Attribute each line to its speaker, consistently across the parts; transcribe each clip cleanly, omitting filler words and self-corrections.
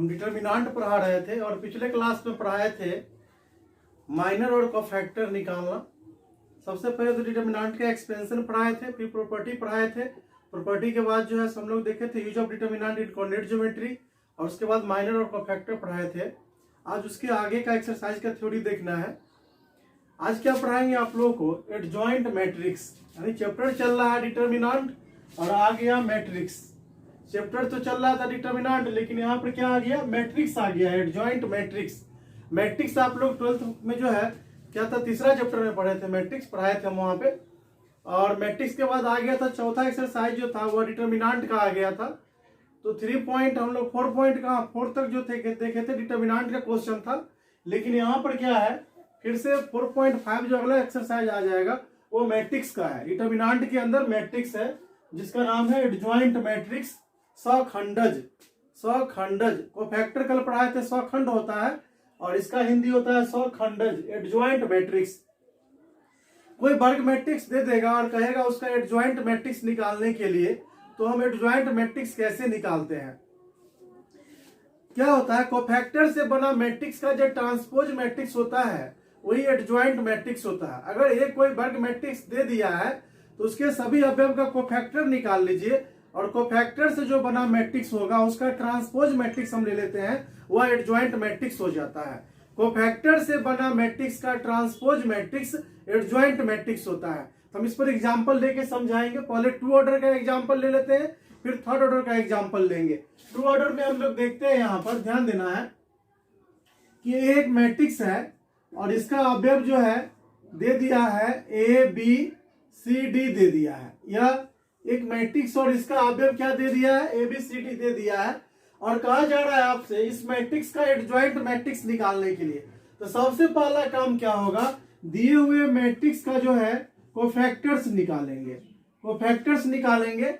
Speaker 1: हम डिटर्मिनांट पढ़ा रहे थे और पिछले क्लास में पढ़ाए थे माइनर और कोफैक्टर निकालना। सबसे पहले तो डिटर्मिनांट का एक्सपेंशन पढ़ाए थे, फिर प्रॉपर्टी पढ़ाए थे। प्रॉपर्टी के बाद जो है हम लोग देखे थे use of determinant in coordinate geometry, और उसके बाद माइनर और कोफैक्टर पढ़ाए थे। आज उसके आगे का एक्सरसाइज का थ्योरी देखना है। आज क्या पढ़ाएंगे आप लोगों को, एडजॉइंट मैट्रिक्स, यानी चैप्टर चल रहा है डिटर्मिनांट और आ गया मैट्रिक्स। चैप्टर तो चल रहा था डिटर्मिनांट, लेकिन यहाँ पर क्या आ गया, मैट्रिक्स आ गया, एडजॉइंट मैट्रिक्स। मैट्रिक्स आप लोग 12th में जो है क्या था, तीसरा चैप्टर में पढ़े थे, मैट्रिक्स पढ़ाए थे हम वहां पे। और मैट्रिक्स के बाद आ गया था चौथा एक्सरसाइज जो था वो डिटर्मिनांट का आ गया था। तो 3 पॉइंट हम लोग 4 पॉइंट का 4 तक जो थे देखे थे, डिटर्मिनांट का क्वेश्चन था। लेकिन यहाँ पर क्या है, फिर से 4.5 जो अगला एक्सरसाइज आ जाएगा वो मैट्रिक्स का है। डिटर्मिनांट के अंदर मैट्रिक्स है जिसका नाम है एडजॉइंट मैट्रिक्स, सखंडज। सखंडज कोफैक्टर कल पढ़ाए थे, सखंड होता है और इसका हिंदी होता है सखंडज, एडजॉइंट मैट्रिक्स। कोई वर्ग मैट्रिक्स दे देगा और कहेगा उसका एडजॉइंट मैट्रिक्स निकालने के लिए, तो हम एडजॉइंट मैट्रिक्स कैसे निकालते हैं। क्या होता है, कोफैक्टर से बना मैट्रिक्स का जो ट्रांसपोज मैट्रिक्स होता है वही एडजॉइंट मैट्रिक्स होता है। अगर एक कोई वर्ग मैट्रिक्स दे दिया है तो उसके सभी अवयव का कोफैक्टर निकाल लीजिए, और कोफैक्टर से जो बना मैट्रिक्स होगा उसका ट्रांसपोज मैट्रिक्स हम ले लेते हैं, वह एडजॉइंट मैट्रिक्स हो जाता है। कोफैक्टर से बना मैट्रिक्स का ट्रांसपोज मैट्रिक्स एडजॉइंट मैट्रिक्स होता है। तो हम इस पर एग्जांपल लेके समझाएंगे। पहले 2 ऑर्डर का एग्जांपल ले लेते हैं, फिर 3rd ऑर्डर का एग्जांपल लेंगे। 2 ऑर्डर में हम लोग देखते हैं, यहाँ पर ध्यान देना है कि एक मैट्रिक्स है और इसका अवयव जो है दे दिया है ABCD दे दिया है, या एक मैट्रिक्स और इसका अवयव क्या दे दिया है, ABCD दे दिया है, और कहा जा रहा है आपसे इस मैट्रिक्स का एडजॉइंट मैट्रिक्स निकालने के लिए। तो सबसे पहला काम क्या होगा, दिए हुए मैट्रिक्स का जो है कोफैक्टर्स निकालेंगे। कोफैक्टर्स निकालेंगे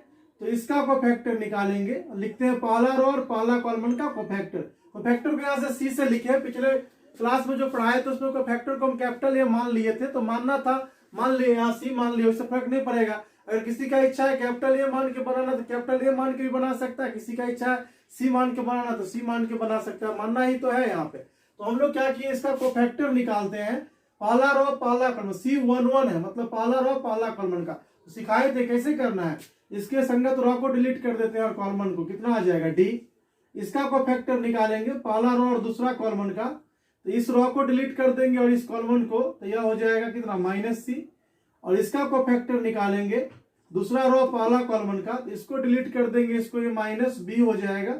Speaker 1: तो इसका कोफैक्टर निकालेंगे, लिखते हैं पहला रो और पहला कॉलम का कोफैक्टर। कोफैक्टर को यहाँ से सी से लिखे, पिछले क्लास में जो पढ़ाए थे उसमें कोफैक्टर को हम कैपिटल ए मान लिए थे, तो मानना था मान लिए, यहाँ सी मान लिए, उससे फर्क नहीं पड़ेगा। अगर किसी का इच्छा है कैपिटल ए मान के बनाना तो कैपिटल ए मान के भी बना सकता है, किसी का इच्छा है सी मान के बनाना तो सी मान के बना सकता है, मानना ही तो है यहाँ पे। तो हम लोग क्या किए, इसका कोफैक्टर निकालते हैं, पहला रो पहला कॉलम, C11 है मतलब पहला रो पहला कॉलम का। तो सिखाए थे कैसे करना है, इसके संगत रो को डिलीट कर देते हैं और कॉलम को, कितना आ जाएगा D। इसका कोफैक्टर निकालेंगे पहला रो और दूसरा कॉलम का, तो इस रो को डिलीट कर देंगे और इस कॉलम को, तो यह हो जाएगा कितना -C। और इसका कोफैक्टर निकालेंगे दूसरा रो पहला कॉलम का, तो इसको डिलीट कर देंगे, इसको ये -B हो जाएगा।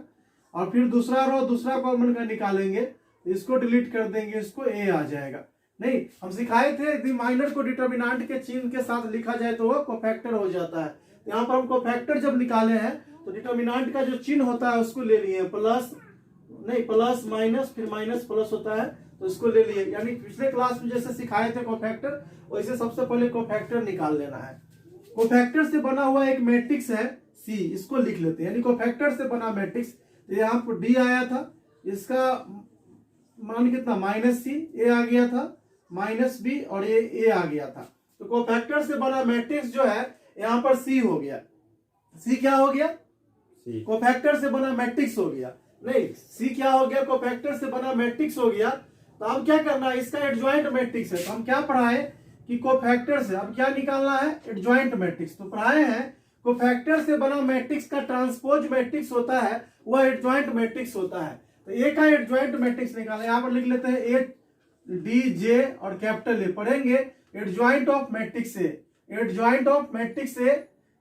Speaker 1: और फिर दूसरा रो दूसरा कॉलम का निकालेंगे, तो इसको डिलीट कर देंगे, इसको A आ जाएगा। नहीं, हम सिखाए थे यदि माइनर को डिटर्मिनांट के चिन्ह के साथ लिखा जाए तो वह कोफैक्टर हो जाता है। यहाँ पर हम कोफैक्टर जब निकाले हैं तो डिटर्मिनांट का जो चिन्ह होता है उसको ले लिए, प्लस माइनस, फिर माइनस प्लस होता है तो इसको ले लिए। यानी पिछले क्लास में जैसे सिखाए थे कोफैक्टर, वैसे सबसे पहले कोफैक्टर निकाल लेना है। कोफैक्टर से बना हुआ एक मैट्रिक्स है C, इसको लिख लेते हैं, यानी कोफैक्टर से बना मैट्रिक्स। तो यहाँ पर D आया था, इसका मान कितना -C, A आ गया था -B और ये A आ गया था। तो कोफैक्टर से बना मैट्रिक्स जो है यहाँ पर C हो गया। C क्या हो गया, कोफैक्टर से बना मैट्रिक्स हो गया। नहीं, C क्या हो गया, कोफैक्टर से बना मैट्रिक्स हो गया। तो अब क्या करना है, इसका एडजॉइंट मैट्रिक्स है। तो हम क्या पढ़ाए कि कोफैक्टर से अब क्या निकालना है, एडजॉइंट मैट्रिक्स। तो पढ़ाए हैं कोफैक्टर से बना मैट्रिक्स का ट्रांसपोज मैट्रिक्स होता है, वह एडजॉइंट मैट्रिक्स होता है। तो A का एडजॉइंट मैट्रिक्स निकाला, यहाँ पर लिख लेते हैं ADJ और कैपिटल A। पढ़ेंगे adjoint of matrix A, adjoint of matrix A,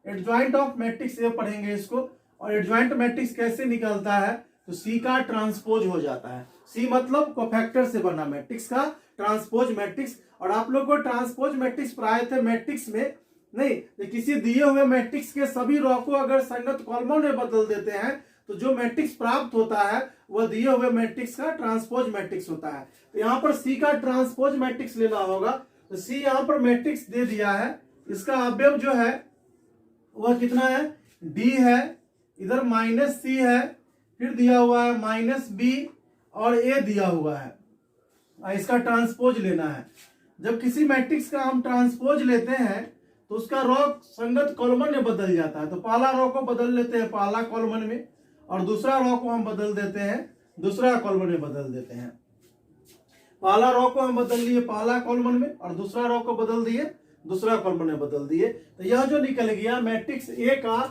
Speaker 1: adjoint of matrix A पढ़ेंगे इसको। और एडजॉइंट मैट्रिक्स कैसे निकलता है, तो C का ट्रांसपोज हो जाता है। C मतलब कोफैक्टर से बना मैट्रिक्स का ट्रांसपोज मैट्रिक्स। और आप लोग को ट्रांसपोज मैट्रिक्स पढ़ाए थे मैट्रिक्स में, नहीं तो किसी दिए हुए मैट्रिक्स के सभी रो को अगर संगत कॉलमों में बदल देते हैं तो जो मैट्रिक्स प्राप्त होता है वह दिए हुए मैट्रिक्स का ट्रांसपोज मैट्रिक्स होता है। तो यहाँ पर C का ट्रांसपोज मैट्रिक्स लेना होगा। तो C यहाँ पर मैट्रिक्स दे दिया है, इसका अवयव जो है वह कितना है, D है, इधर -C है, फिर दिया हुआ है -B और A दिया हुआ है। इसका ट्रांसपोज लेना है। जब किसी मैट्रिक्स का हम ट्रांसपोज लेते हैं तो उसका रो संगत कॉलम में बदल जाता है। तो पहला रो को बदल लेते हैं पहला कॉलम में, और दूसरा रो को हम बदल देते हैं दूसरा कॉलम में बदल देते हैं। पहला रो को हम बदल दिए पहला कॉलम में और दूसरा रो को बदल दिए दूसरा कॉलम में बदल दिए। तो यह जो निकल गया मैट्रिक्स ए का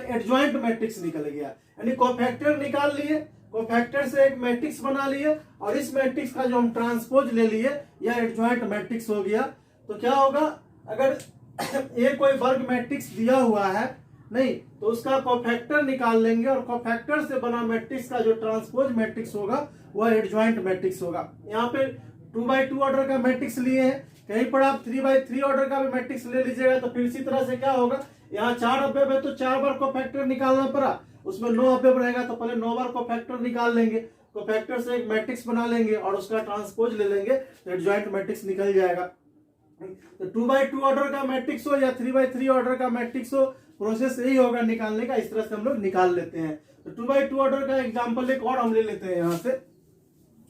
Speaker 1: एडजॉइंट मैट्रिक्स निकल गया, यानी कोफैक्टर निकाल लिए, कोफैक्टर से एक मैट्रिक्स बना लिए और इस मैट्रिक्स का जो हम ट्रांसपोज ले लिए यह एडजॉइंट मैट्रिक्स हो गया। तो क्या होगा, अगर ए कोई वर्ग मैट्रिक्स दिया हुआ है नहीं तो उसका कोफैक्टर निकाल लेंगे और कोफैक्टर से बना मैट्रिक्स का जो ट्रांसपोज मैट्रिक्स होगा वह एडजॉइंट मैट्रिक्स होगा। यहाँ पे 2x2 ऑर्डर का मैट्रिक्स लिए हैं, कहीं पर आप 3x3 ऑर्डर का भी मैट्रिक्स ले लीजिएगा तो फिर इसी तरह से क्या होगा, यहाँ 4 अवयव है तो 4 बार कोफैक्टर निकालना पड़ा, उसमें 9 अवयव रहेगा तो पहले 9 बार कोफैक्टर निकाल लेंगे, कोफैक्टर से एक मैट्रिक्स बना लेंगे और उसका ट्रांसपोज ले लेंगे तो एडजॉइंट मैट्रिक्स निकल जाएगा। तो 2x2 ऑर्डर का मैट्रिक्स हो या 3x3 ऑर्डर का मैट्रिक्स हो, प्रोसेस यही होगा निकालने का, इस तरह से हम लोग निकाल लेते हैं। तो 2x2 ऑर्डर का एग्जांपल एक और हम ले लेते हैं। यहाँ से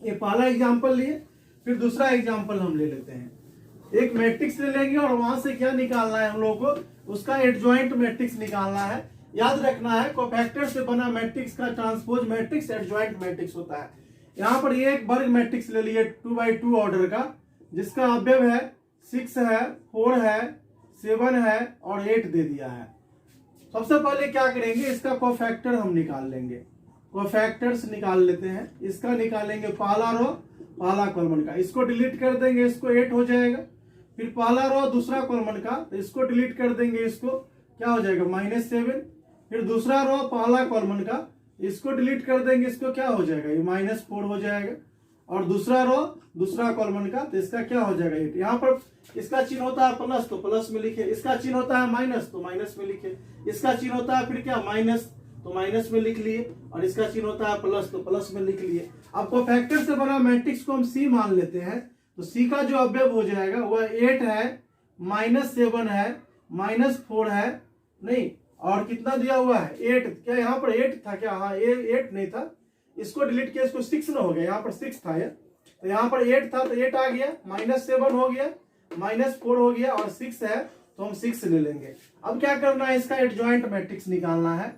Speaker 1: ये पहला एग्जांपल लिए, फिर दूसरा एग्जांपल हम ले लेते हैं। एक मैट्रिक्स ले लेंगे और वहां से क्या निकालना है हम लोग को, उसका एडजॉइंट मैट्रिक्स निकालना है। याद रखना है कोफैक्टर से बना मैट्रिक्स का ट्रांसपोज मैट्रिक्स एडजॉइंट मैट्रिक्स होता है। यहाँ पर ये एक वर्ग मैट्रिक्स ले लिए 2x2 ऑर्डर का, जिसका अवयव है 6 है, 4 है, 7 है और 8 दे दिया है। सबसे पहले क्या करेंगे, इसका कोफैक्टर हम निकाल लेंगे, कोफैक्टर्स निकाल लेते हैं। इसका निकालेंगे पहला रो पहला कॉलम का, इसको डिलीट कर देंगे, इसको 8 हो जाएगा। फिर पहला रो दूसरा कॉलम का, तो इसको डिलीट कर देंगे, इसको क्या हो जाएगा -7। फिर दूसरा रो पहला कॉलम का, इसको डिलीट कर देंगे, इसको क्या हो जाएगा, ये -4 हो जाएगा। और दूसरा रो दूसरा कॉलम का, तो इसका क्या हो जाएगा 8। यहाँ पर इसका चिन्ह होता है प्लस तो प्लस में लिखे, इसका चिन्ह होता है माइनस तो माइनस में लिखे, इसका चिन्ह होता है फिर क्या माइनस तो माइनस में लिख लिए और इसका चिन्ह होता है प्लस तो प्लस में लिख लिए। अब कोफैक्टर से बना मैट्रिक्स को हम सी मान लेते हैं, तो सी का जो अवयव हो जाएगा वह 8 है, -7 है, -4 है, नहीं और कितना दिया हुआ है 8। क्या यहाँ पर 8 था क्या, हाँ ये 8 नहीं था, इसको डिलीट किया, इसको 6 ना हो गया, यहाँ पर 6 था ये, तो यहाँ पर 8 था तो 8 आ गया, -7 हो गया, -4 हो गया और 6 है तो हम 6 ले लेंगे। अब क्या करना है, इसका एडजॉइंट मैट्रिक्स निकालना है,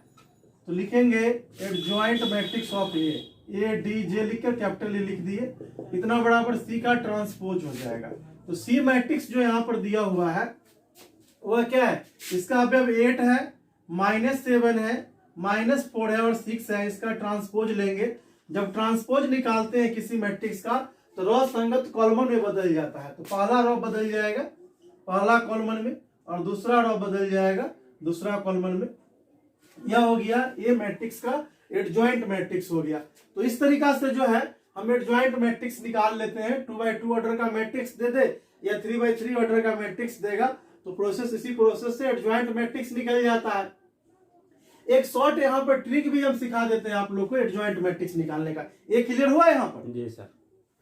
Speaker 1: तो लिखेंगे adjoint matrix of A D J लिखकर कैपिटल ए लिख दिए, इतना बराबर सी का ट्रांसपोज हो जाएगा। तो सी मैट्रिक्स जो यहाँ पर दिया हुआ है वह क्या है, इसका अवयव 8 है, -7 है, -4 है और 6 है, इसका ट्रांसपोज लेंगे। जब ट्रांसपोज निकालते हैं किसी मैट्रिक्स का तो रो संगत कॉलम में बदल जाता है, तो पहला रो बदल जाएगा पहला कॉलम में और दूसरा रो बदल जाएगा दूसरा कॉलम में। यह हो गया ये मैट्रिक्स का एडजॉइंट मैट्रिक्स हो गया। तो इस तरीका से जो है हम एडजॉइंट मैट्रिक्स निकाल लेते हैं। 2x2 ऑर्डर का मैट्रिक्स दे दे या 3x3 ऑर्डर का मैट्रिक्स देगा तो प्रोसेस इसी प्रोसेस से एडजॉइंट मैट्रिक्स निकल जाता है। एक शॉर्ट यहाँ पर ट्रिक भी हम सिखा देते हैं आप लोग को एडजॉइंट मैट्रिक्स निकालने का। ये क्लियर हुआ यहाँ पर?
Speaker 2: जी सर,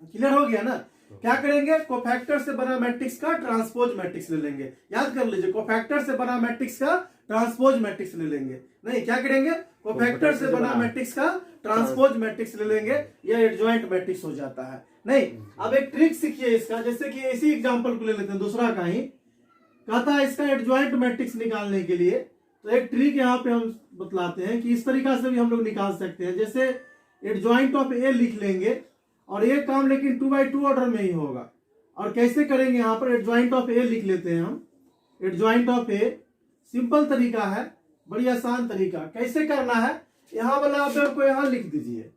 Speaker 1: क्लियर हो गया ना। क्या करेंगे, कोफैक्टर से बना मैट्रिक्स का ट्रांसपोज मैट्रिक्स ले लेंगे। याद कर लीजिए, कोफैक्टर से बना मैट्रिक्स का ट्रांसपोज मैट्रिक्स ले लेंगे। नहीं, क्या करेंगे, कोफैक्टर से बना मैट्रिक्स का ट्रांसपोज मैट्रिक्स ले लेंगे, यह एडजॉइंट मैट्रिक्स हो जाता है। नहीं, अब एक ट्रिक सीखिए इसका, जैसे कि इसी एग्जांपल को ले लेते हैं, दूसरा का ही कहता है इसका एडजॉइंट मैट्रिक्स निकालने के लिए। तो एक ट्रिक यहाँ पे हम बतलाते हैं कि इस तरीका से भी हम लोग निकाल सकते हैं। जैसे एडजॉइंट ऑफ ए लिख लेंगे और ये काम लेकिन 2x2 ऑर्डर में ही होगा। और कैसे करेंगे, यहाँ पर एडजॉइंट ऑफ ए लिख लेते हैं हम। एडजॉइंट ऑफ ए सिंपल तरीका है, बड़ी आसान तरीका। कैसे करना है, यहाँ वाला अवयव को यहाँ लिख दीजिए,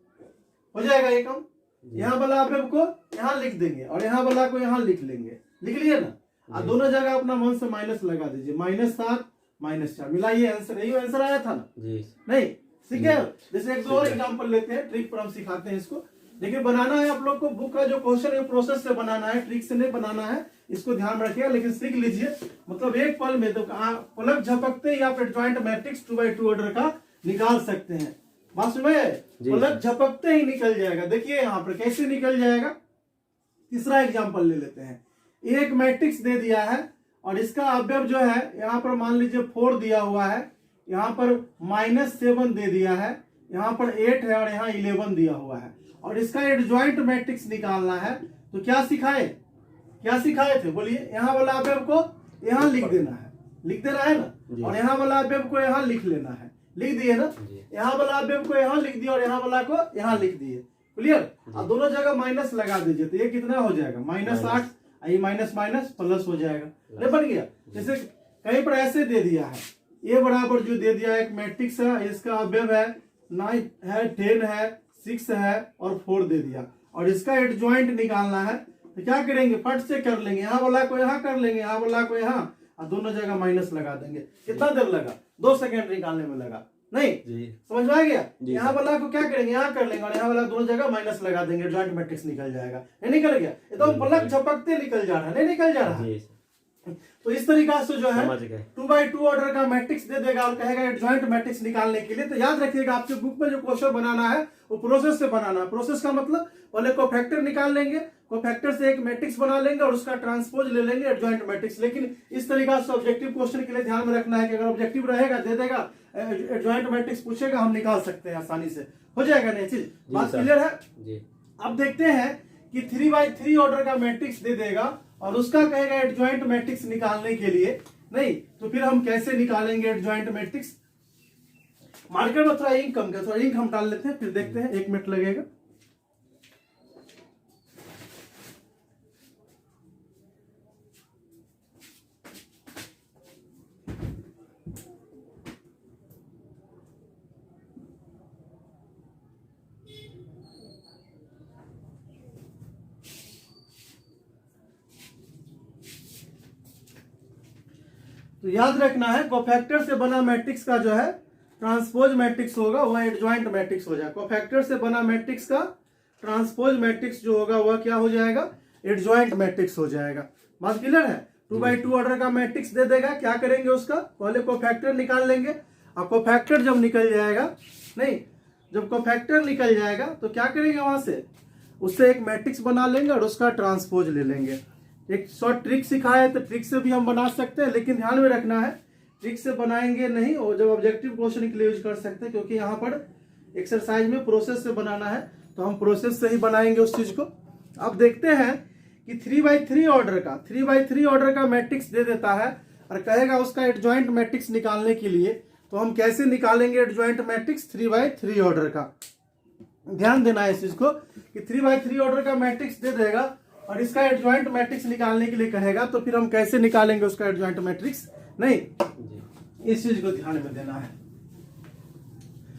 Speaker 1: हो जाएगा ये काम। यहाँ वाला अवयव को यहाँ लिख देंगे और यहाँ वाला को यहाँ लिख लेंगे। लिख लिए ना, और दोनों जगह अपना मन से माइनस लगा दीजिए, -7 -4 मिलाइए, आंसर यही आंसर आया था ना
Speaker 2: जी।
Speaker 1: नहीं, ठीक है। जैसे एक दो और एग्जांपल लेते हैं, ट्रिक पर हम सिखाते हैं इसको। देखिए बनाना है आप लोग को, बुक का जो क्वेश्चन है प्रोसेस से बनाना है, ट्रिक से नहीं बनाना है, इसको ध्यान रखिएगा। लेकिन सीख लीजिए, मतलब एक पल में तो पलक झपकते ही आप एडजॉइंट मैट्रिक्स 2x2 ऑर्डर का निकाल सकते हैं। बस में पलक झपकते ही निकल जाएगा। देखिए यहाँ पर कैसे निकल जाएगा। तीसरा एग्जाम्पल ले लेते हैं। एक मैट्रिक्स दे दिया है और इसका अवयव जो है यहाँ पर मान लीजिए 4 दिया हुआ है, यहाँ पर -7 दे दिया है, यहाँ पर 8 है और यहाँ 11 दिया हुआ है और इसका एडजॉइंट मैट्रिक्स निकालना है। तो क्या सिखाए थे बोलिए, यहाँ वाला अवयव को यहाँ लिख देना है, लिख देना है ना, और यहाँ वाला अवयव को यहाँ लिख लेना है। लिख दिए ना, यहाँ वाला अवयव को यहाँ लिख दिया और यहाँ वाला को यहाँ लिख दिए, क्लियर। और दोनों जगह माइनस लगा दीजिए तो ये कितना हो जाएगा -8, ये माइनस माइनस प्लस हो जाएगा, ये बन गया। जैसे कहीं पर ऐसे दे दिया है, ए बराबर जो दे दिया एक मैट्रिक्स है, इसका अवयव है 9 है, 10 है, 6 है और 4 दे दिया, और इसका एडजॉइंट निकालना है तो क्या करेंगे, फट से कर लेंगे, यहाँ वाला को यहाँ कर लेंगे, यहाँ वाला को यहाँ, और दोनों जगह माइनस लगा देंगे। कितना देर लगा, 2 सेकंड निकालने में लगा, नहीं समझ में आ गया। यहाँ वाला को क्या करेंगे, यहाँ कर लेंगे और यहाँ वाला दोनों जगह माइनस लगा देंगे, जॉइंट मैट्रिक्स निकल जाएगा। नहीं निकल गया, एकदम पलक झपकते निकल जा रहा है, नहीं निकल जा रहा है। तो इस तरीका से जो है 2x2 ऑर्डर का मैट्रिक्स दे देगा और कहेगा एडजॉइंट मैट्रिक्स निकालने के लिए। तो याद रखिएगा आपके बुक में जो क्वेश्चन बनाना है वो प्रोसेस से बनाना है। प्रोसेस का मतलब पहले कोफैक्टर निकाल लेंगे, कोफैक्टर से एक मैट्रिक्स बना लेंगे और उसका ट्रांसपोज ले लेंगे एडजॉइंट मैट्रिक्स। लेकिन इस तरीका से ऑब्जेक्टिव क्वेश्चन के लिए ध्यान में रखना है कि अगर ऑब्जेक्टिव रहेगा दे देगा, एडजॉइंट मैट्रिक्स पूछेगा, हम निकाल सकते हैं आसानी से, हो जाएगा नहीं चीज। बात क्लियर है जी। अब देखते हैं कि 3x3 ऑर्डर का मैट्रिक्स दे देगा और उसका कहेगा एडजॉइंट मैट्रिक्स निकालने के लिए, नहीं तो फिर हम कैसे निकालेंगे एडजॉइंट मैट्रिक्स। मार्कर में थोड़ा इंक कम कर, थोड़ा इंक हम डाल लेते हैं, फिर देखते हैं, 1 मिनट लगेगा। तो याद रखना है कोफैक्टर से बना मैट्रिक्स का जो है ट्रांसपोज मैट्रिक्स होगा वह एडजॉइंट मैट्रिक्स हो जाएगा। कोफैक्टर से बना मैट्रिक्स का ट्रांसपोज मैट्रिक्स जो होगा वह क्या हो जाएगा, एडजॉइंट मैट्रिक्स हो जाएगा। बात क्लियर है। 2x2 ऑर्डर का मैट्रिक्स दे देगा, क्या करेंगे उसका पहले कोफैक्टर निकाल लेंगे, और कोफैक्टर जब निकल जाएगा, नहीं जब कोफैक्टर निकल जाएगा तो क्या करेंगे, वहां से उससे एक मैट्रिक्स बना लेंगे और उसका ट्रांसपोज ले लेंगे। एक शॉर्ट ट्रिक सिखाया है तो ट्रिक से भी हम बना सकते हैं, लेकिन ध्यान में रखना है ट्रिक से बनाएंगे नहीं, और जब ऑब्जेक्टिव क्वेश्चन के लिए यूज कर सकते हैं, क्योंकि यहाँ पर एक्सरसाइज में प्रोसेस से बनाना है तो हम प्रोसेस से ही बनाएंगे उस चीज को। अब देखते हैं कि 3x3 ऑर्डर का मैट्रिक्स दे देता है और कहेगा उसका एडजॉइंट मैट्रिक्स निकालने के लिए, तो हम कैसे निकालेंगे एडजॉइंट मैट्रिक्स 3x3 ऑर्डर का। ध्यान देना है इस चीज को कि 3x3 ऑर्डर का मैट्रिक्स दे देगा और इसका एडजॉइंट मैट्रिक्स निकालने के लिए कहेगा, तो फिर हम कैसे निकालेंगे उसका एडजॉइंट मैट्रिक्स, नहीं इस चीज को ध्यान में देना है।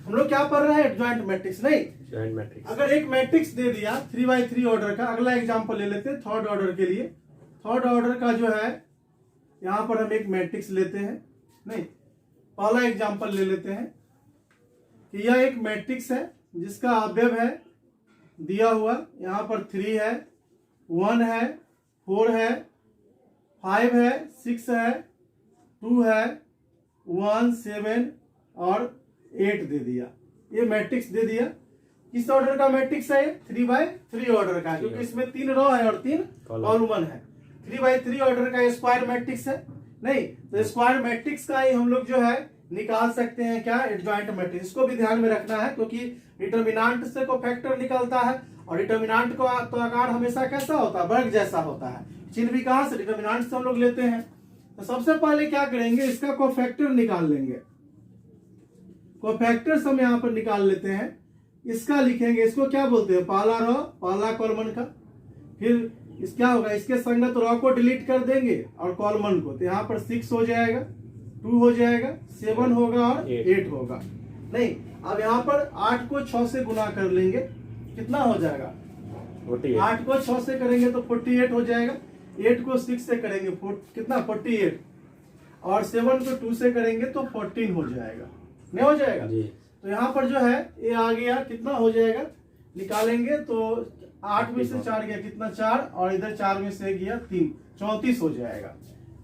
Speaker 1: हम लोग क्या पढ़ रहे हैं, एडजॉइंट मैट्रिक्स, नहीं एडजॉइंट मैट्रिक्स। अगर एक मैट्रिक्स दे दिया 3x3 ऑर्डर का, अगला एग्जांपल ले लेते हैं थर्ड ऑर्डर के लिए। थर्ड ऑर्डर का जो है यहां पर हम एक मैट्रिक्स लेते हैं, नहीं पहला एग्जांपल ले लेते हैं कि यह एक मैट्रिक्स है जिसका अवयव है दिया हुआ, यहां पर 3 है, 1 है, 4 है, 5 है, 6 है, 2 है, 1, 7 और 8 दे दिया। ये मैट्रिक्स दे दिया। किस ऑर्डर का मैट्रिक्स है, 3x3 ऑर्डर का, क्योंकि इसमें 3 रो है और 3 कॉलम है। 3x3 ऑर्डर का स्क्वायर मैट्रिक्स है, नहीं तो स्क्वायर मैट्रिक्स का ही हम लोग जो है निकाल सकते हैं क्या, एडजॉइंट मैट्रिक्स। इसको भी ध्यान में रखना है क्योंकि डिटर्मिनेंट से कोफैक्टर निकलता है और डिटर्मिनेंट का तो आकार हमेशा कैसा होता है, वर्ग जैसा होता है। चिन्ह भी कहां से, डिटर्मिनेंट से हम लोग लेते हैं। तो सबसे पहले क्या करेंगे, इसका कोफैक्टर निकाल लेंगे। कोफैक्टर हम यहां पर निकाल लेते हैं, इसका लिखेंगे, इसको क्या बोलते हैं, पहला रो पहला कॉलम का। फिर इस क्या होगा, इसके संगत रो को डिलीट कर देंगे और कॉलम को, तो यहाँ पर 6 हो जाएगा, 2 हो जाएगा, 7 होगा और 8 होगा। नहीं अब यहाँ पर 8 को 6 से गुना कर लेंगे, कितना हो जाएगा, 8 को 6 से करेंगे तो 48 हो जाएगा। 8 को 6 से करेंगे कितना 48, और 7 को 2 से करेंगे तो 14 हो जाएगा, नहीं हो जाएगा जी। तो यहाँ पर जो है ये आ गया, कितना हो जाएगा निकालेंगे तो 8 में से 4 गया कितना 4, और इधर 4 में से गया 3, 34 हो जाएगा।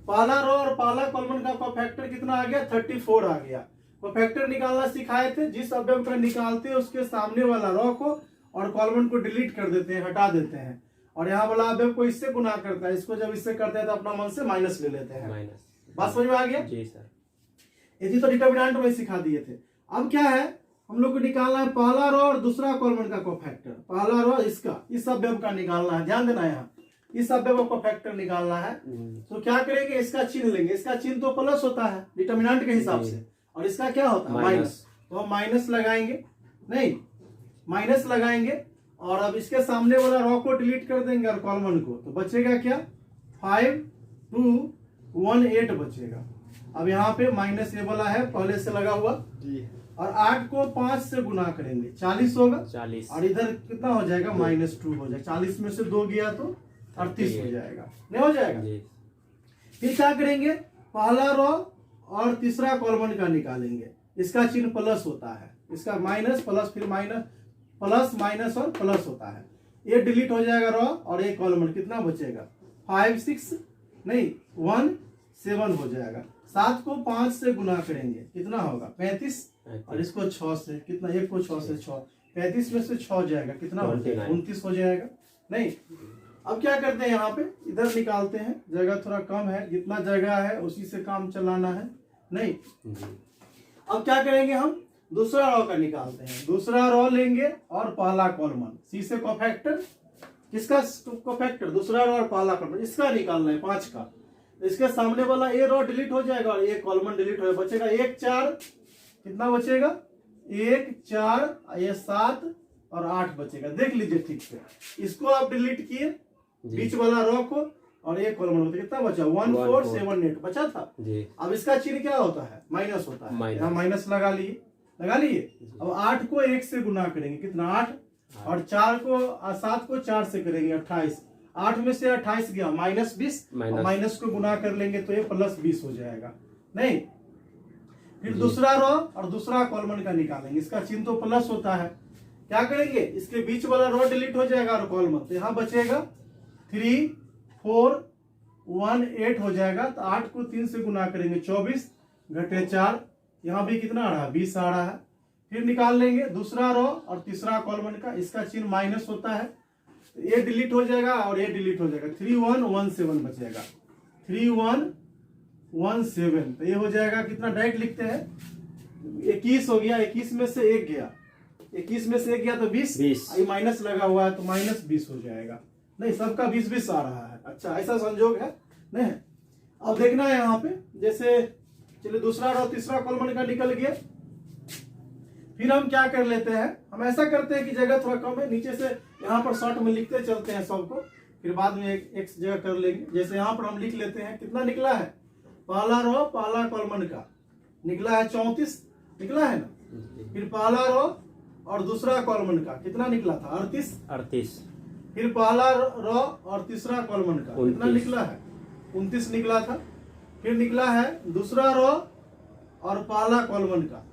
Speaker 1: पहला रो और पहला कॉलम का कोफैक्टर कितना आ गया, 34 आ गया। कोफैक्टर निकालना सिखाए थे, जिस अवयव का निकालते हैं उसके सामने वाला रो को और कॉलम को डिलीट कर देते हैं, हटा देते हैं, और यहाँ वाला अवयव को इससे गुना करता है, इसको जब इससे करते हैं तो अपना मन से माइनस ले लेते हैं। बात समझ में आ गया जी सर। ये तो डिटर्मिनेंट में सिखा दिए थे। अब क्या है, हम लोग को निकालना है पहला रो और दूसरा कॉलम का कोफैक्टर। पहला रो इसका, इस अवयव का निकालना है, ध्यान देना, यहाँ इस अवयव को फैक्टर निकालना है। तो क्या करेंगे, इसका चिन्ह लेंगे, इसका चिन्ह तो प्लस होता है डिटर्मिनेंट के हिसाब से, और इसका क्या होता है माइनस, तो हम माइनस लगाएंगे, नहीं माइनस लगाएंगे और अब इसके सामने वाला रॉ को डिलीट कर देंगे और कॉलम को, तो बचेगा क्या 5 2 1 8 बचेगा। अब यहाँ पे माइनस ये वाला है पहले से लगा हुआ और 8 को 5 से गुना करेंगे 40 होगा
Speaker 2: 40
Speaker 1: और इधर कितना हो जाएगा -2 हो जाएगा। 40 में से 2 गया तो 38 हो जाएगा, नहीं हो जाएगा। फिर क्या करेंगे पहला रॉ और तीसरा कॉलम का निकालेंगे, इसका चिन्ह प्लस होता है, इसका माइनस प्लस फिर माइनस प्लस माइनस और प्लस होता है, ये डिलीट हो जाएगा रॉ और ये कॉलम कितना बचेगा 5 6 नहीं 1 7 हो जाएगा। 7 को 5 से गुना करेंगे कितना होगा 35 और इसको 6 से कितना 1 को 6 से 6 35 में से 6 जाएगा कितना हो जाएगा 29 हो जाएगा। नहीं अब क्या करते हैं यहाँ पे इधर निकालते हैं, जगह थोड़ा कम है, जितना जगह है उसी से काम चलाना है। नहीं अब क्या करेंगे हम दूसरा रॉ का निकालते हैं, दूसरा रॉ लेंगे और पहला कॉलम सी से कोफैक्टर, किसका कोफैक्टर दूसरा रॉ और पहला कॉलम इसका निकालना है 5 का, इसके सामने वाला ए रॉ डिलीट हो जाएगा और एक कॉलम डिलीट हो जाएगा, बचेगा 1 4 कितना बचेगा 1 4 ये 7 और 8 बचेगा। देख लीजिए ठीक से, इसको आप डिलीट किए बीच वाला रॉ को और एक कॉलम कितना बचा 1 4 7 8 बचा था। अब इसका चिन्ह क्या होता है माइनस होता है, यहाँ माइनस लगा लिए। अब 8 को 1 से गुना करेंगे कितना 8 और 4 को 7 को 4 से करेंगे 28, 8 में से 28 गया -20 माइनस को गुना कर लेंगे तो ये +20 हो जाएगा। नहीं फिर दूसरा रॉ और दूसरा कॉलम का निकालेंगे, इसका चिन्ह तो प्लस होता है, क्या करेंगे इसके बीच वाला रॉ डिलीट हो जाएगा और कॉलम, तो यहाँ बचेगा 3 4 1 8 हो जाएगा। तो 8 को 3 से गुना करेंगे 24 घटे 4 यहाँ भी कितना आ रहा है 20 आ रहा है। फिर निकाल लेंगे दूसरा रॉ और तीसरा कॉलम का, इसका चिन्ह माइनस होता है, तो ये डिलीट हो जाएगा और ये डिलीट हो जाएगा 3 1 1 7 बचेगा 3 1 1 7, तो ये हो जाएगा कितना डायरेक्ट लिखते हैं 21 हो गया, 21 में से 1 गया, 21 में से 1 गया तो 20 ये माइनस लगा हुआ है तो -20 हो जाएगा। नहीं सबका 20 आ रहा है, अच्छा ऐसा संजोग है नहीं। अब देखना है यहाँ पे जैसे चलिए दूसरा रॉ तीसरा कॉलम का निकल गया, फिर हम क्या कर लेते हैं हम ऐसा करते हैं कि जगह थोड़ा कम है नीचे से यहाँ पर शॉर्ट में लिखते चलते हैं सबको, फिर बाद में एक जगह कर लेंगे। जैसे यहाँ पर हम लिख लेते हैं कितना निकला है पहला रॉ पहला कॉलम का निकला है 34 निकला है ना, फिर पहला रॉ और दूसरा कॉलम का कितना निकला था 38, फिर पहला रॉ और तीसरा कॉलम का कितना निकला है 29 निकला था, फिर निकला है दूसरा रॉ और पहला कॉलम का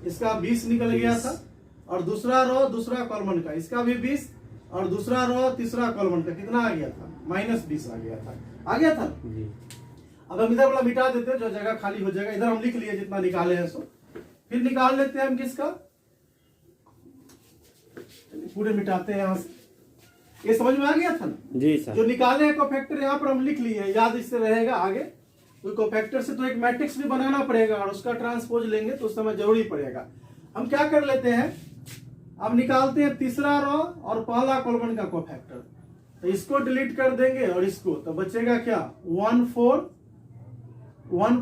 Speaker 1: इसका 20 निकल गया था, और दूसरा रॉ दूसरा कॉलम का इसका भी 20 और दूसरा रॉ तीसरा कॉलम का कितना आ गया था -20 आ गया था। अब हम इधर वाला मिटा देते हैं जो जगह खाली हो जाएगा, इधर हम लिख लिए जितना निकाले हैं सो, फिर निकाल लेते हैं हम किसका पूरे मिटाते हैं यहाँ से, ये समझ में आ गया था ना
Speaker 2: जी सर। जो
Speaker 1: निकाले हैं कोफैक्टर यहाँ पर हम लिख लिए, याद इससे रहेगा आगे, तो कोफैक्टर से तो एक मैट्रिक्स भी बनाना पड़ेगा और उसका ट्रांसपोज लेंगे तो उस समय जरूरी पड़ेगा। हम क्या कर लेते हैं अब निकालते हैं तीसरा रॉ और पहला कॉलम का कोफैक्टर, तो इसको डिलीट कर देंगे और इसको, तो बचेगा क्या 1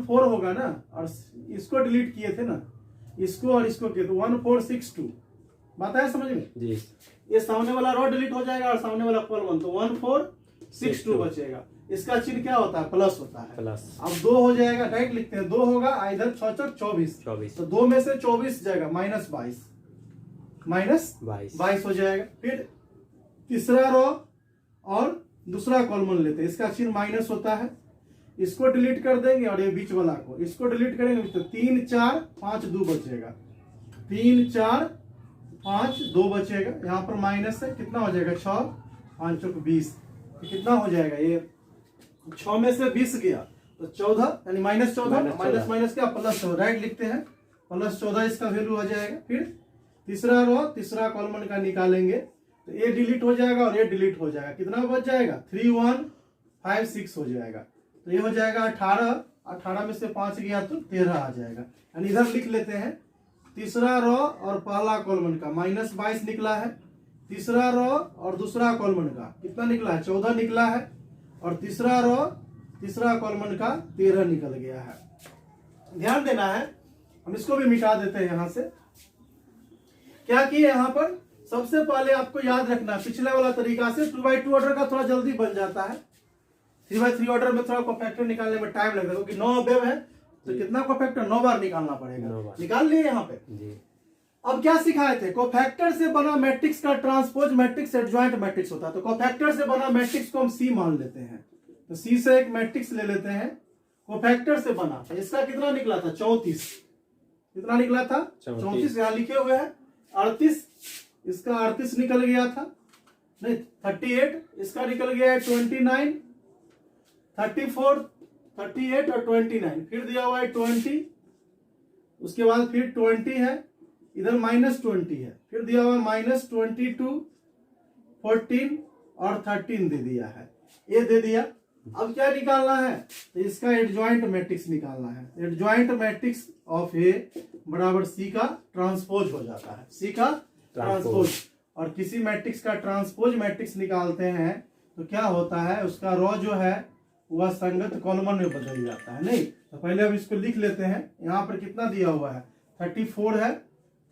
Speaker 1: 4 होगा ना, और इसको डिलीट किए थे ना इसको और इसको किए तो 1 4 6 2 बात है समझ में जी। ये सामने वाला रॉ डिलीट हो जाएगा और सामने वाला कॉलम, तो 1 4 6 2 बचेगा। इसका चिन्ह क्या होता है प्लस होता है प्लस। अब 2 हो जाएगा डायरेक्ट लिखते हैं 2 होगा इधर 6 4 24 तो 2 में से 24 जाएगा -22 हो जाएगा। फिर तीसरा रॉ और दूसरा कॉलम लेते हैं, इसका चिन्ह माइनस होता है, इसको डिलीट कर देंगे और ये बीच वाला को इसको डिलीट करेंगे तो 3 4 5 2 बचेगा 3 4 5 2 बचेगा। यहाँ पर माइनस है कितना हो जाएगा 6 5 20 कितना हो जाएगा ये 6 में से 20 गया तो 14 यानी -14 माइनस क्या +14 राइट लिखते हैं +14 इसका वैल्यू आ जाएगा। फिर तीसरा रॉ तीसरा कॉलम का निकालेंगे तो ये डिलीट हो जाएगा और ये डिलीट हो जाएगा, कितना बच जाएगा 3 1 5 6 हो जाएगा, तो ये हो जाएगा 18 में से 5 गया तो 13 आ जाएगा। यानी इधर लिख लेते हैं तीसरा रॉ और पहला कॉलम का -22 निकला है, तीसरा रॉ और दूसरा कॉलम का कितना निकला है 14 निकला है, और तीसरा रॉ तीसरा कॉलम का 13 निकल गया है। ध्यान देना है हम इसको भी मिटा देते हैं यहां से। क्या किए यहाँ पर, सबसे पहले आपको याद रखना पिछले वाला तरीका से 2/2 ऑर्डर का थोड़ा जल्दी बन जाता है। 3/3 ऑर्डर में थोड़ा कोफैक्टर निकालने में टाइम लगेगा, क्योंकि 9 वेव है तो कितना कोफैक्टर 9 बार निकालना पड़ेगा। निकाल लिए यहाँ पे जी। अब क्या सिखाए थे, कोफैक्टर से बना मैट्रिक्स का ट्रांसपोज मैट्रिक्स एडजॉइंट मैट्रिक्स होता है। तो कोफैक्टर से बना मैट्रिक्स को हम सी मान लेते हैं, तो सी से एक मैट्रिक्स ले लेते हैं कोफैक्टर से बना। इसका कितना निकला था 34, कितना निकला था 34, यहाँ लिखे हुए हैं 38, इसका 38 निकल गया था, नहीं 38, इसका निकल गया है 29, 34, 38 और 29, फिर दिया हुआ है 20, उसके बाद फिर 20 है, इधर -20 है, फिर दिया हुआ है -22, 14 और 13 दे दिया है, ये दे दिया। अब क्या निकालना है, तो इसका एडजॉइंट मैट्रिक्स निकालना है। एडजॉइंट मैट्रिक्स ऑफ ए बराबर सी का ट्रांसपोज हो जाता है, सी का ट्रांसपोज। और किसी मैट्रिक्स का ट्रांसपोज मैट्रिक्स निकालते हैं तो क्या होता है, उसका रॉ जो है वह संगत कॉलम में बदल जाता है। नहीं तो पहले अब इसको लिख लेते हैं। यहाँ पर कितना दिया हुआ है 34 है,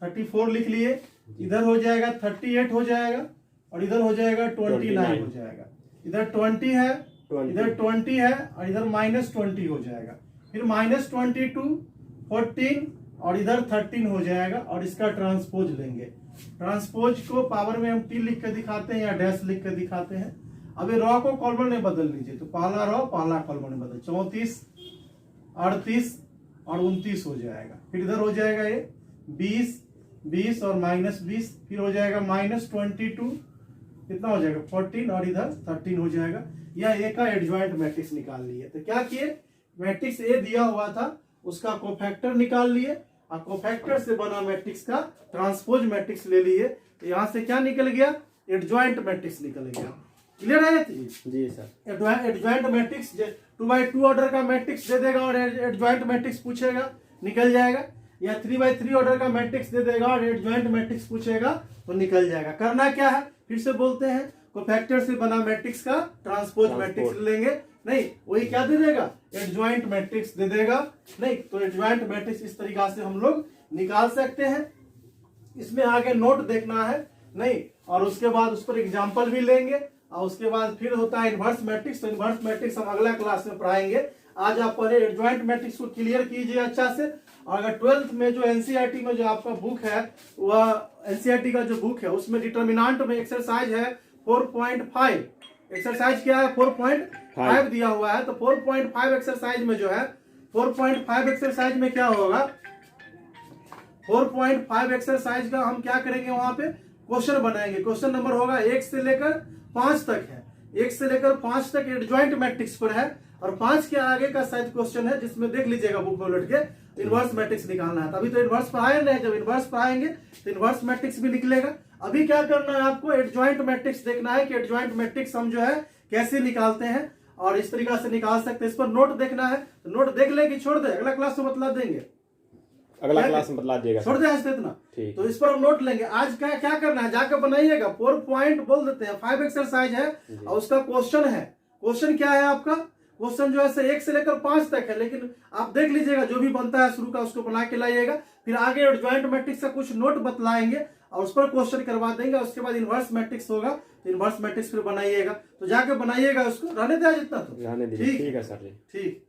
Speaker 1: 34 लिख लिए, इधर हो जाएगा 38 हो जाएगा, और इधर हो जाएगा 29 हो जाएगा, इधर 20 है, इधर 20 है, और इधर -20 हो जाएगा, फिर -22, 14 और इधर 13 हो जाएगा। और इसका ट्रांसपोज लेंगे, ट्रांसपोज को पावर में हम टी लिख कर दिखाते हैं या डैश लिख कर दिखाते हैं। अब ये रॉ को कॉलम में बदल लीजिए, तो पहला रॉ पहला कॉलम में बदल, 34, 38 और 29 हो जाएगा। फिर इधर हो जाएगा ये 20, 20 और -20, फिर हो जाएगा -22, कितना हो जाएगा 14 और इधर 13 हो जाएगा। यह ए का एडजॉइंट मैट्रिक्स निकाल लिए। तो क्या किए, मैट्रिक्स ए दिया हुआ था उसका कोफैक्टर निकाल लिए, और कोफैक्टर से बना मैट्रिक्स का ट्रांसपोज मैट्रिक्स ले लिए। तो यहाँ से क्या निकल गया, एडजॉइंट मैट्रिक्स निकल गया। क्लियर है जी सर। एडजॉइंट मैट्रिक्स 2/2 ऑर्डर का मैट्रिक्स दे देगा और एडजॉइंट मैट्रिक्स पूछेगा, निकल जाएगा। या 3/3 ऑर्डर का मैट्रिक्स दे देगा और एडजॉइंट मैट्रिक्स पूछेगा तो निकल जाएगा। करना क्या है, फिर से बोलते हैं, कोफैक्टर से बना मैट्रिक्स का ट्रांसपोज मैट्रिक्स लेंगे, नहीं वही क्या दे देगा, एडजॉइंट मैट्रिक्स दे देगा। नहीं तो एडजॉइंट मैट्रिक्स इस तरीका से हम लोग निकाल सकते हैं। इसमें आगे नोट देखना है, नहीं और उसके बाद उस पर एग्जाम्पल भी लेंगे, और उसके बाद फिर होता है इनवर्स मैट्रिक्स। तो इनवर्स मैट्रिक्स हम अगला क्लास में पढ़ाएंगे। आज आप पहले एडजॉइंट मैट्रिक्स को क्लियर कीजिए अच्छा से। और अगर 12th में जो एनसीईआरटी में जो आपका बुक है, वह एनसीईआरटी का जो बुक है उसमें डिटर्मिनेंट में एक्सरसाइज है 4.5, एक्सरसाइज क्या है 4.5 दिया हुआ है। तो 4.5 एक्सरसाइज में जो है, 4.5 एक्सरसाइज में क्या होगा, 4.5 एक्सरसाइज का हम क्या करेंगे, वहां पे क्वेश्चन बनाएंगे। क्वेश्चन नंबर होगा 1 से लेकर 5 तक है, 1 से लेकर 5 तक एडजॉइंट मैट्रिक्स पर है, और 5 के आगे का शायद क्वेश्चन है जिसमें देख लीजिएगा बुक में उलट के इनवर्स मैट्रिक्स निकालना है। तभी तो इनवर्स पढ़ाए नहीं, जब इनवर्स पढ़ाएंगे तो इनवर्स मैट्रिक्स भी निकलेगा। अभी क्या करना है आपको, एडजॉइंट मैट्रिक्स देखना है कि एडजॉइंट मैट्रिक्स हम जो है कैसे निकालते हैं, और इस तरीका से निकाल सकते हैं। इस पर नोट देखना है, तो नोट देख ले कि छोड़ दे, अगला क्लास में बतला देंगे,
Speaker 2: अगला क्लास में बतला दिएगा,
Speaker 1: छोड़ दे आज तो इतना। तो इस पर हम नोट लेंगे। आज क्या करना है, जाकर बनाइएगा 4 पॉइंट बोल देते हैं, 5 एक्सरसाइज है और उसका क्वेश्चन है। क्वेश्चन क्या है आपका, क्वेश्चन जो है 1 से लेकर 5 तक है, लेकिन आप देख लीजिएगा जो भी बनता है शुरू का उसको बना के लाइएगा। फिर आगे एडजॉइंट मैट्रिक्स का कुछ नोट बतलाएंगे और उस पर क्वेश्चन करवा देंगे। उसके बाद इनवर्स मैट्रिक्स होगा, तो इनवर्स मैट्रिक्स फिर बनाइएगा। तो जाके बनाइएगा उसको, रहने दे जितना तो
Speaker 2: ठीक है सर जी,
Speaker 1: ठीक।